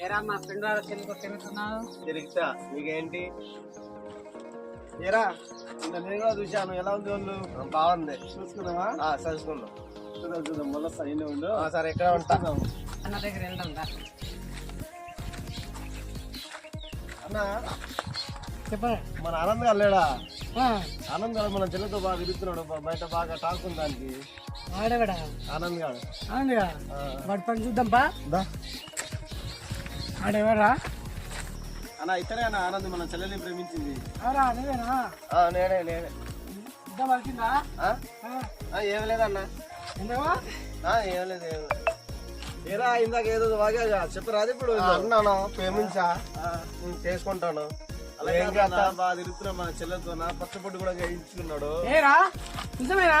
ఏరా మా ఫ్రెండ్ వాళ్ళ చెల్లికి తిరుగుతున్నావు. తిరుగుతా నీకేంటి? ఏరా నేను కూడా చూశాను, ఎలా ఉంది వాళ్ళు? బాగుంది. చూసుకుందామా? చూసుకుందాం. చూద్దాం మళ్ళీ సైన్ ఉండు. సరే ఎక్కడ ఉంటాం? అన్న దగ్గర వెళ్దాం రా. అన్న చెప్పండి. మన ఆనంద్ గారు లేడా? ఆనంద్ గారు మన చెల్లెతో బాగా తిరుగుతున్నాడు, బయట బాగా టాక్ ఉంది దానికి. ఆడేవాడా ఆనంద్ గారు? అవునుగా, వాడి పని చూద్దాం పా. ఆడేవాడా అన్న? ఇతనే అన్న ఆనంద్ మన చెల్లెని ప్రేమించింది. నేనేనా? నేనే. ఇద్దాం వచ్చిందా? ఏం లేదన్న. ఏం లేదు. ఏరా ఇందాక ఏదో బాగా చెప్పరాదు. ఇప్పుడు అన్నాను ప్రేమించా, చేసుకుంటాను. అలాగే బాగా తిరుగుతున్నా మన చెల్లెలతో. నా పచ్చపొట్టు కూడా చేయించుకున్నాడు. ఏరా నిజమేనా?